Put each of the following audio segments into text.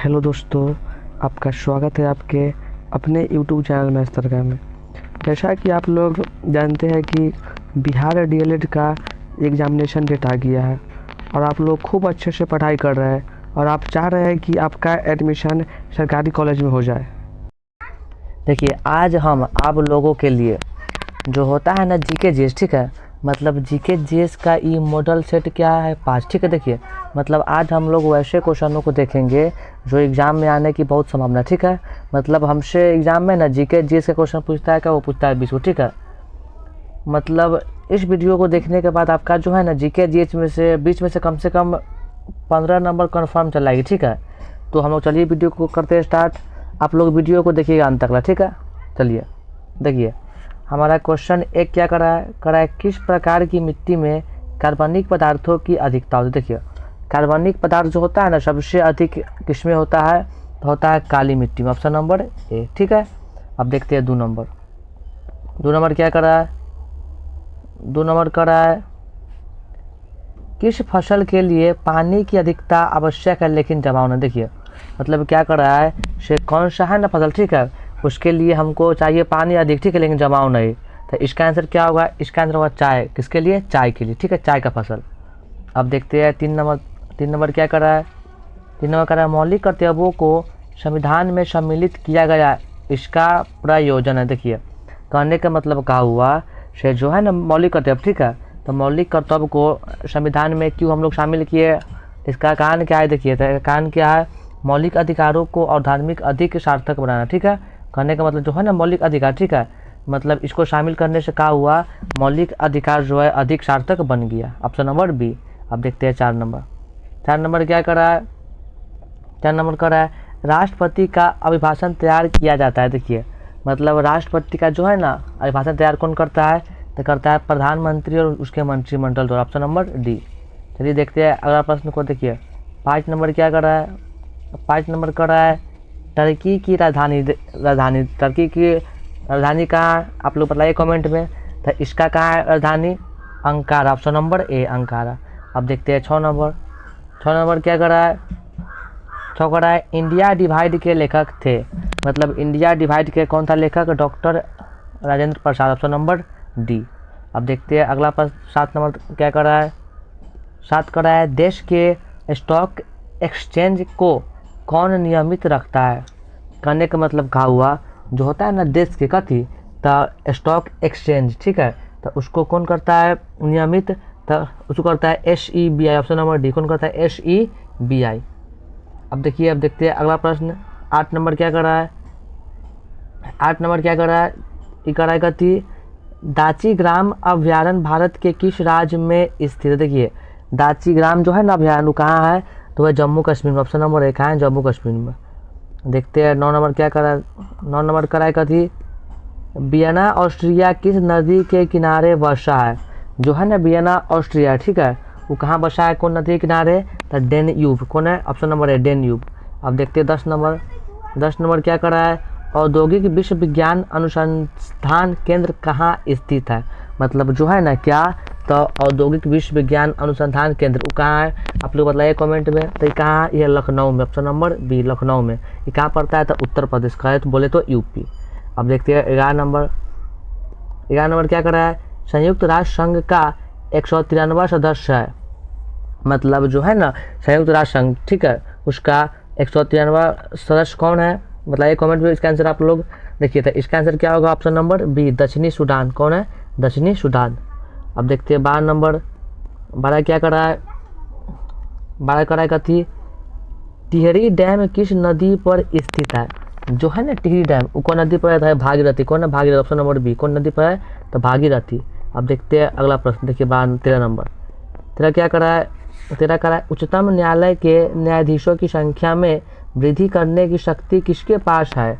Hello दोस्तों, आपका स्वागत है आपके अपने यूट्यूब चैनल मैथ्स तरक्का में। जैसा कि आप लोग जानते हैं कि बिहार डीएलएड का एग्ज़ामिनेशन डेट आ गया है और आप लोग खूब अच्छे से पढ़ाई कर रहे हैं और आप चाह रहे हैं कि आपका एडमिशन सरकारी कॉलेज में हो जाए। देखिए, आज हम आप लोगों के लिए जो होता है ना जीके जीएस, ठीक है, मतलब जीके जीएस का ई मॉडल सेट क्या है 5, ठीक है। देखिए, मतलब आज हम लोग वैसे क्वेश्चनों को देखेंगे जो एग्ज़ाम में आने की बहुत संभावना, ठीक है। मतलब हमसे एग्ज़ाम में ना जीके जीएस का क्वेश्चन पूछता है क्या, वो पूछता है 20 को, ठीक है। मतलब इस वीडियो को देखने के बाद आपका जो है ना जीके जीएस में से 20 में से कम 15 नंबर कन्फर्म चलाएगी, ठीक है। तो हम लोग चलिए वीडियो को करते हैं स्टार्ट। आप लोग वीडियो को देखिएगा अंत तक, ठीक है। चलिए देखिए, हमारा क्वेश्चन एक क्या करा है किस प्रकार की मिट्टी में कार्बनिक पदार्थों की अधिकता होती है। देखिए, कार्बनिक पदार्थ जो होता है ना सबसे अधिक किसमें होता है, तो होता है काली मिट्टी में, ऑप्शन नंबर ए, ठीक है। अब देखते हैं 2 नंबर क्या करा है। 2 नंबर करा है किस फसल के लिए पानी की अधिकता आवश्यक है लेकिन जमाव नहीं। देखिए, मतलब क्या कर रहा है, से कौन सा है ना फसल, ठीक है, उसके लिए हमको चाहिए पानी अधिक, ठीक है, लेकिन जमाव नहीं। तो इसका आंसर क्या होगा, इसका आंसर होगा चाय। किसके लिए, चाय के लिए, ठीक है, चाय का फसल। अब देखते हैं 3 नंबर क्या कर रहा है। 3 नंबर कर रहा है मौलिक कर्तव्यों को संविधान में सम्मिलित किया गया, इसका प्रयोजन है। देखिए, कहने का मतलब क्या हुआ, से जो है ना मौलिक कर्तव्य, ठीक है, तो मौलिक कर्तव्य को संविधान में क्यों हम लोग शामिल किए, इसका कारण क्या है। देखिए, तो कारण क्या है, मौलिक अधिकारों को और धार्मिक अधिक सार्थक बनाना, ठीक है। कहने का मतलब जो है ना मौलिक अधिकार, ठीक है, मतलब इसको शामिल करने से क्या हुआ, मौलिक अधिकार जो है अधिक सार्थक बन गया, ऑप्शन नंबर बी। अब देखते हैं 4 नंबर क्या कर रहा है। 4 नंबर कर रहा है राष्ट्रपति का अभिभाषण तैयार किया जाता है। देखिए, मतलब राष्ट्रपति का जो है ना अभिभाषण तैयार कौन करता है, तो करता है प्रधानमंत्री और उसके मंत्रिमंडल द्वारा, ऑप्शन नंबर डी। चलिए देखते हैं अगला प्रश्न को। देखिए 5 नंबर क्या कर रहा है। 5 नंबर कर रहा है टर्की की राजधानी टर्की की राजधानी कहाँ, आप लोग बताइए कमेंट में। तो इसका कहाँ है राजधानी, Ankara, option number A Ankara. अब देखते हैं 6 नंबर क्या कर रहा है। 6 कर रहा है इंडिया डिवाइड के लेखक थे, मतलब इंडिया डिवाइड के कौन था लेखक, doctor Rajendra Prasad, option number D. अब देखते हैं अगला प्रश्न 7 नंबर क्या कर रहा है। 7 कर रहा है देश के स्टॉक एक्सचेंज को कौन नियमित रखता है। कहने का मतलब क्या हुआ, जो होता है ना देश के कथी, तो स्टॉक एक्सचेंज, ठीक है, तो उसको कौन करता है नियमित, तो उसको करता है SEBI, ऑप्शन नंबर डी, कौन करता है SEBI। अब देखते हैं अगला प्रश्न 8 नंबर क्या कर रहा है। 8 नंबर क्या कर रहा है, ये कर रहा है कथी, दाची ग्राम अभ्यारण्य भारत के किस राज्य में स्थित है। देखिए, दाची ग्राम जो है ना अभ्यारण्य कहाँ है, तो वह जम्मू कश्मीर में, ऑप्शन नंबर 1 है जम्मू कश्मीर में। देखते हैं 9 नंबर क्या करा है। 9 नंबर कराए कथी, वियना ऑस्ट्रिया किस नदी के किनारे बसा है। जो है ना वियना ऑस्ट्रिया, ठीक है, वो कहाँ बसा है, कौन नदी के किनारे, तो डेन्यूब, कौन है, ऑप्शन नंबर है डेन्यूब। अब देखते हैं 10 नंबर क्या करा है औद्योगिक विश्वविज्ञान अनुसंधान केंद्र कहाँ स्थित है। मतलब जो है ना क्या, तो औद्योगिक विश्वविज्ञान अनुसंधान केंद्र वो कहाँ है, आप लोग बताइए कमेंट में। तो ये कहाँ, ये लखनऊ में, ऑप्शन नंबर बी लखनऊ में। ये कहाँ पड़ता है, तो उत्तर प्रदेश का है, तो बोले तो यूपी। अब देखते हैं 11 नंबर क्या कर रहा है, संयुक्त राष्ट्र संघ का 193वां सदस्य है। मतलब जो है ना संयुक्त राष्ट्र संघ, ठीक है, उसका 193वां सदस्य कौन है, बताइए कमेंट में इसका आंसर आप लोग। देखिए, तो इसका आंसर क्या होगा, ऑप्शन नंबर बी दक्षिणी सूडान, कौन है, दक्षिणी सूडान। अब देखते हैं 12 नंबर। 12 क्या कर रहा है। 12 कर रहा है कथी, टिहरी डैम किस नदी पर स्थित है। जो है ना टिहरी डैम वो कौन नदी पर है, भागीरथी, कौन है, भागीरथी, ऑप्शन नंबर बी, कौन नदी पर है, तो भागीरथी। अब देखते हैं अगला प्रश्न। देखिए 13 नंबर। 13 क्या कर रहा है। 13 कर रहा है उच्चतम न्यायालय के न्यायाधीशों की संख्या में वृद्धि करने की शक्ति किसके पास है।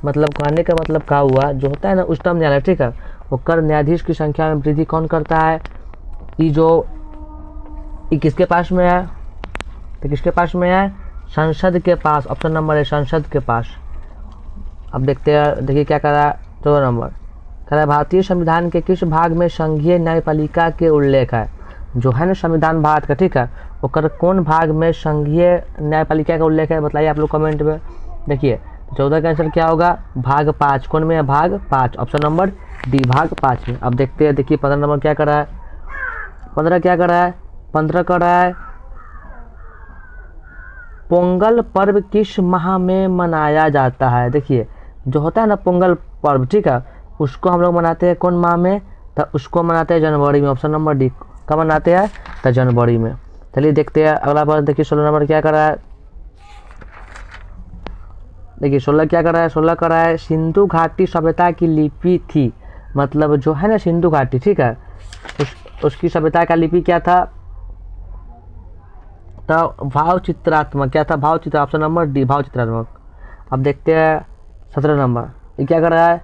मतलब कहने का मतलब क्या हुआ, जो होता है ना उच्चतम न्यायालय, ठीक है, वो कर न्यायाधीश की संख्या में वृद्धि कौन करता है, ये किसके पास में है, तो किसके पास में है, संसद के पास, ऑप्शन नंबर है संसद के पास। अब देखते हैं, देखिए क्या कर रहा है 14 नंबर कह रहा है भारतीय संविधान के किस भाग में संघीय न्यायपालिका के उल्लेख है। जो है ना संविधान भारत का, ठीक है, ओकर कौन भाग में संघीय न्यायपालिका का उल्लेख है, बताइए आप लोग कमेंट में। देखिए 14 का आंसर क्या होगा, भाग 5। कौन में है, भाग 5, ऑप्शन नंबर डी, भाग 5 में। अब देखते हैं, देखिए 15 नंबर क्या कर रहा है, 15 क्या कर रहा है, 15 कर रहा है पोंगल पर्व किस माह में मनाया जाता है। देखिए जो होता है ना पोंगल पर्व, ठीक है, उसको हम लोग मनाते हैं कौन माह में, तो उसको मनाते हैं जनवरी में, ऑप्शन नंबर डी। कब मनाते हैं, तो जनवरी में। चलिए देखते हैं अगला बार। देखिए 16 नंबर क्या कर रहा है, देखिए 16 क्या कर रहा है, 16 कर रहा है सिंधु घाटी सभ्यता की लिपि थी। मतलब जो है ना सिंधु घाटी, ठीक है, उसकी सभ्यता का लिपि क्या था, तो भाव चित्रात्मक। क्या था, भाव चित्र, ऑप्शन नंबर डी, भाव चित्रात्मक। अब देखते हैं 17 नंबर, ये क्या कर रहा है,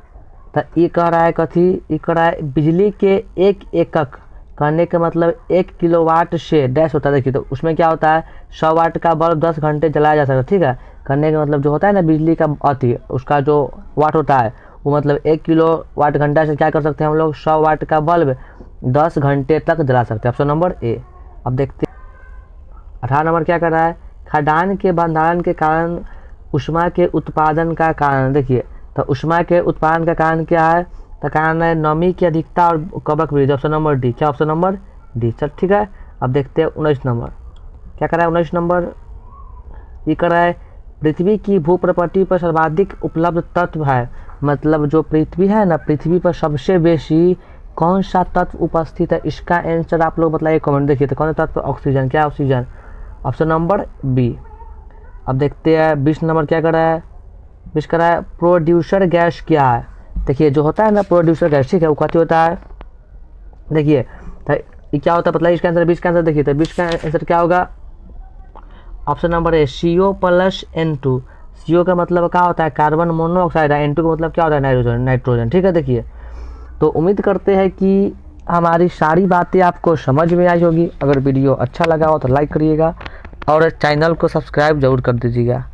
तो ये कह रहा है कथी, ये कह रहा है बिजली के एक एकक, कहने का मतलब 1 किलोवाट से डैश होता है। देखिए तो उसमें क्या होता है, 100 वाट का बल्ब 10 घंटे जलाया जा सकता है, ठीक है। करने का मतलब जो होता है ना बिजली का अति, उसका जो वाट होता है वो मतलब 1 किलो वाट घंटा से क्या कर सकते हैं हम लोग, 100 वाट का बल्ब 10 घंटे तक जला सकते हैं, ऑप्शन नंबर ए। अब देखते 18 नंबर क्या कर रहा है, खदान के भंडारण के कारण ऊष्मा के उत्पादन का कारण। देखिए तो ऊष्मा के उत्पादन का कारण क्या है, तो कारण है नमी की अधिकता और कवक वृद्धि, ऑप्शन नंबर डी। क्या, ऑप्शन नंबर डी, चल ठीक है। अब देखते हैं 19 नंबर क्या कर रहा है, 19 नंबर ये कर रहा है पृथ्वी की भूप्रपट्टी पर सर्वाधिक उपलब्ध तत्व है। मतलब जो पृथ्वी है ना, पृथ्वी पर सबसे बेसी कौन सा तत्व उपस्थित है, इसका आंसर आप लोग बताइए कमेंट। देखिए तो कौन सा तत्व, ऑक्सीजन। क्या, ऑक्सीजन, ऑप्शन नंबर बी। अब देखते हैं 20 नंबर क्या कर रहा है, 20 कर रहा है प्रोड्यूसर गैस क्या है। देखिए जो होता है ना प्रोड्यूसर गैस, ठीक है, वो कथी होता है, देखिए तो ये क्या होता है, मतलब इसका आंसर 20 का आंसर। देखिए तो 20 का आंसर क्या होगा, option number A, CO+N2। CO का मतलब क्या होता है, कार्बन मोनोऑक्साइड है, N2 का मतलब क्या होता है, नाइट्रोजन, नाइट्रोजन, ठीक है। देखिए तो उम्मीद करते हैं कि हमारी सारी बातें आपको समझ में आई होगी। अगर वीडियो अच्छा लगा हो तो लाइक करिएगा और चैनल को सब्सक्राइब जरूर कर दीजिएगा।